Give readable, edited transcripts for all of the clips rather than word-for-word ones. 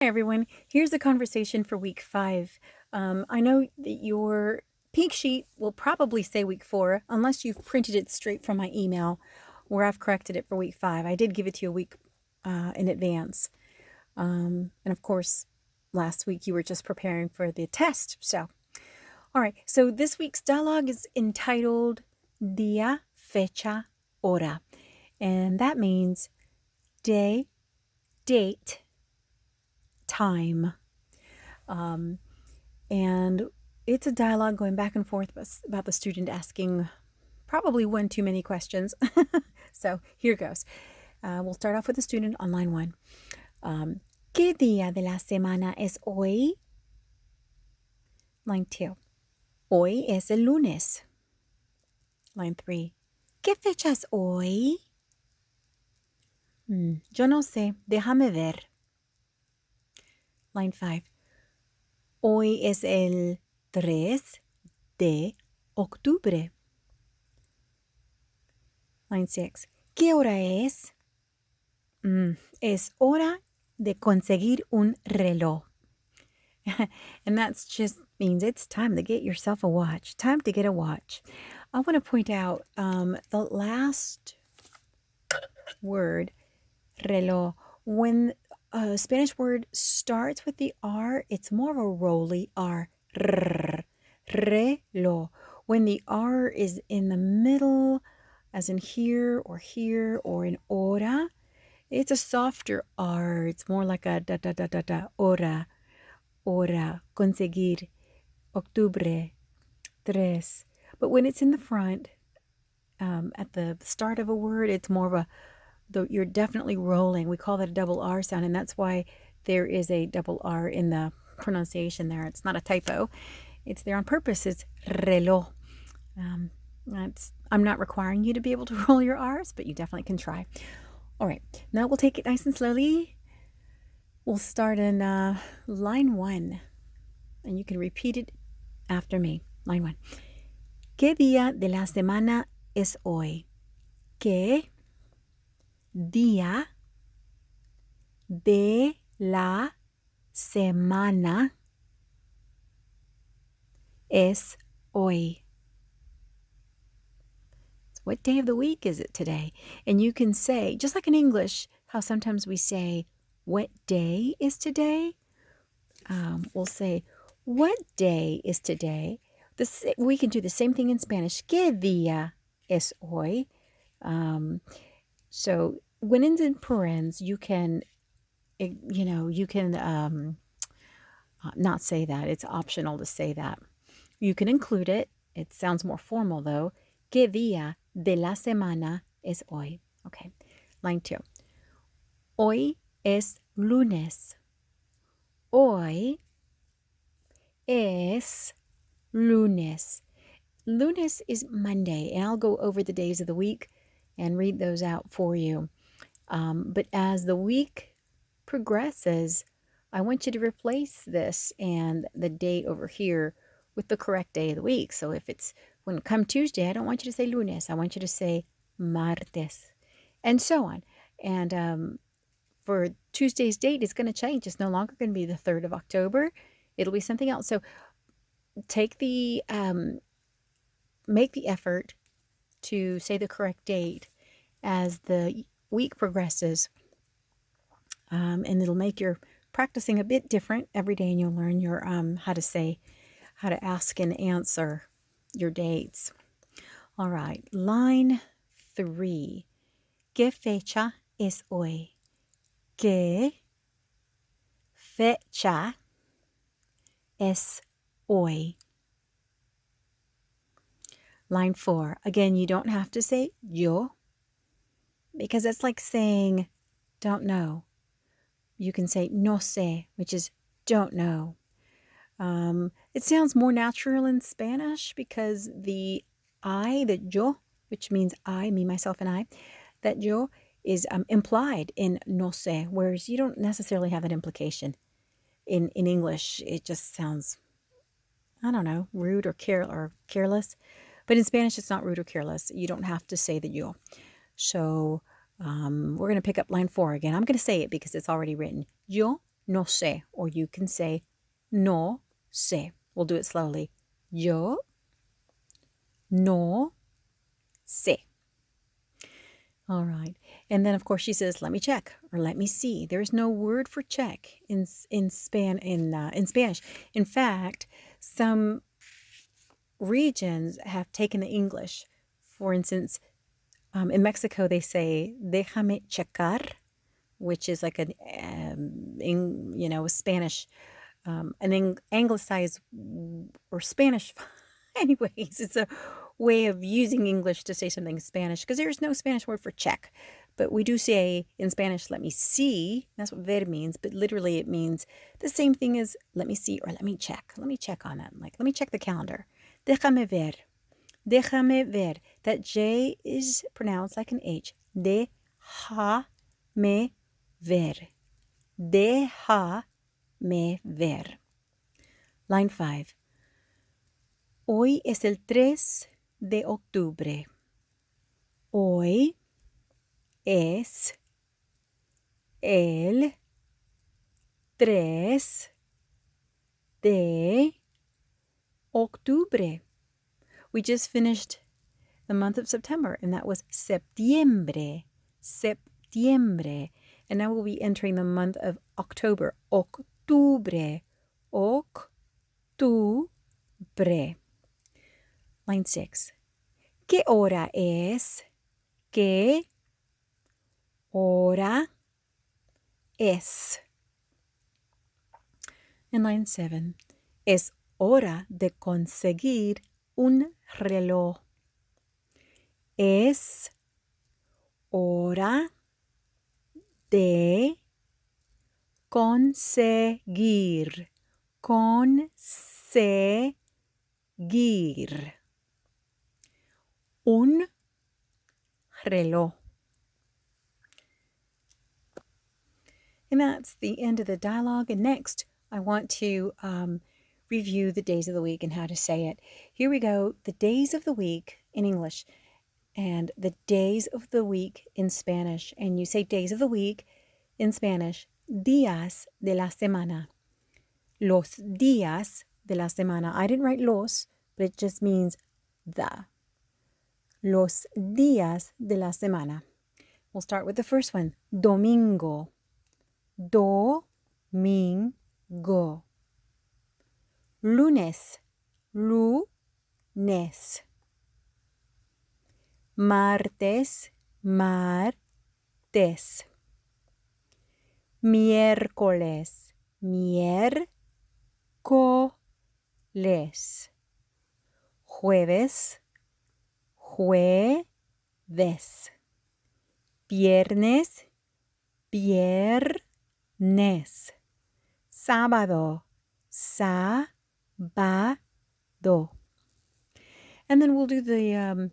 Hi, everyone. Here's the conversation for week 5. I know that your peak sheet will probably say week 4, unless you've printed it straight from my email where I've corrected it for week 5. I did give it to you a week in advance. And of course, last week you were just preparing for the test. All right. So this week's dialogue is entitled Día, Fecha, Hora. And that means day, date, time. And it's a dialogue going back and forth about the student asking probably one too many questions. So here goes. We'll start off with the student on line 1. ¿Qué día de la semana es hoy? Line 2. Hoy es el lunes. Line 3. ¿Qué fecha es hoy? Yo no sé, déjame ver. Line 5. Hoy es el 3 de octubre. Line 6. ¿Qué hora es? Es hora de conseguir un reloj. And that just means it's time to get yourself a watch. Time to get a watch. I want to point out the last word, reloj. When a Spanish word starts with the R, it's more of a rolly R. Reloj. When the R is in the middle, as in here or in hora, it's a softer R. It's more like a da da da da da. Hora, conseguir, octubre, tres. But when it's in the front, at the start of a word, it's more of you're definitely rolling. We call that a double R sound, and that's why there is a double R in the pronunciation there. It's not a typo. It's there on purpose. It's reloj. I'm not requiring you to be able to roll your R's, but you definitely can try. All right, now we'll take it nice and slowly. We'll start in line 1, and you can repeat it after me. Line 1. ¿Qué día de la semana es hoy? ¿Qué día de la semana es hoy? What day of the week is it today? And you can say, just like in English, how sometimes we say, what day is today? We'll say, what day is today? We can do the same thing in Spanish. ¿Qué día es hoy? So when it's in parens, you can not say that. It's optional to say that. You can include it. It sounds more formal though. ¿Qué día de la semana es hoy? Okay. Line 2. Hoy es lunes. Hoy es lunes. Lunes is Monday, and I'll go over the days of the week and read those out for you. But as the week progresses, I want you to replace this and the date over here with the correct day of the week. So if it's when it come Tuesday, I don't want you to say lunes. I want you to say martes, and so on. And for Tuesday's date, it's going to change. It's no longer going to be the 3rd of October. It'll be something else. So make the effort to say the correct date as the week progresses. And it'll make your practicing a bit different every day, and you'll learn your how to ask and answer your dates. All right, line 3. ¿Qué fecha es hoy? ¿Qué fecha es hoy? Line 4. Again, you don't have to say yo, because that's like saying don't know. You can say no sé, which is don't know. It sounds more natural in Spanish because the yo, which means I, me, myself, and I, that yo is implied in no sé, whereas you don't necessarily have that implication. In English, it just sounds, I don't know, rude or careless. But in Spanish, it's not rude or careless. You don't have to say the yo. So we're going to pick up line 4 again. I'm going to say it because it's already written. Yo no sé, or you can say no sé. We'll do it slowly. Yo no sé. All right. And then, of course, she says, let me check or let me see. There's no word for check in Spanish. In fact, some regions have taken the English. For instance, in Mexico, they say, déjame checar, which is like a Spanish, an anglicized or Spanish. Anyways, it's a way of using English to say something in Spanish because there's no Spanish word for check. But we do say in Spanish, let me see. That's what ver means. But literally it means the same thing as let me see or let me check. Let me check on that. Like, let me check the calendar. Déjame ver. Déjame ver. That J is pronounced like an H. Déjame ver. Déjame ver. Line 5. Hoy es el 3 de octubre. Hoy es el 3 de octubre. We just finished the month of September, and that was septiembre. Septiembre. And now we'll be entering the month of October. Octubre. Octubre. Line 6. ¿Qué hora es? ¿Qué hora es? And line 7. Es hora de conseguir un reloj. Es hora de conseguir. Conseguir. Un reloj. And that's the end of the dialogue. And next, I want to review the days of the week and how to say it. Here we go. The days of the week in English and the days of the week in Spanish. And you say days of the week in Spanish, días de la semana. Los días de la semana. I didn't write los, but it just means the. Los días de la semana. We'll start with the first one. Domingo. Domingo. Lunes. Lunes. Martes. Martes. Miércoles. Miércoles. Jueves. Jueves. Viernes. Viernes. Sábado. Sábado. And then we'll do the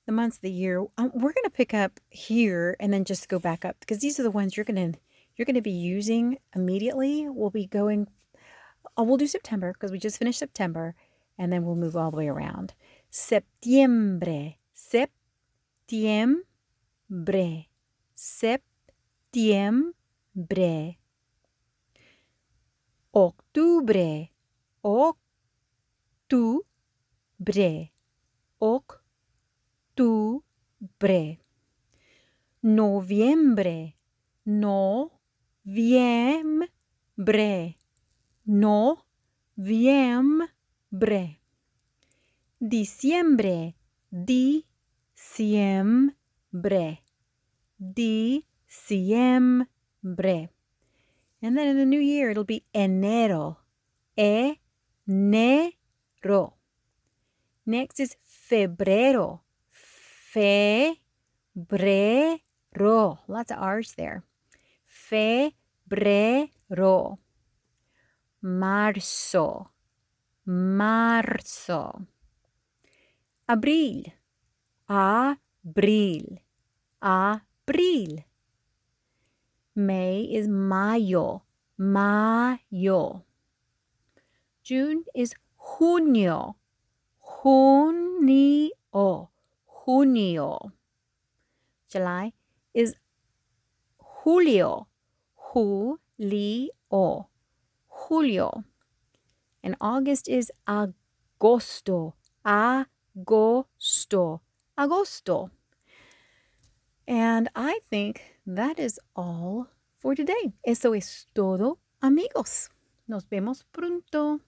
months of the year. We're going to pick up here and then just go back up because these are the ones you're going to be using immediately. We'll be going. We'll do September because we just finished September, and then we'll move all the way around. Septiembre. Septiembre. Septiembre. Octubre. Octubre. Octubre. Noviembre. Noviembre. Noviembre. Diciembre. Diciembre. Diciembre. And then in the new year, it'll be enero. Enero. Next is febrero. Febrero. Lots of R's there. Febrero. Marzo. Marzo. Abril. Abril. Abril. May is mayo. Mayo. June is junio. Junio. Junio. July is julio. Julio. O. Julio. And August is agosto. Agosto. Agosto. And I think that is all for today. Eso es todo, amigos. Nos vemos pronto.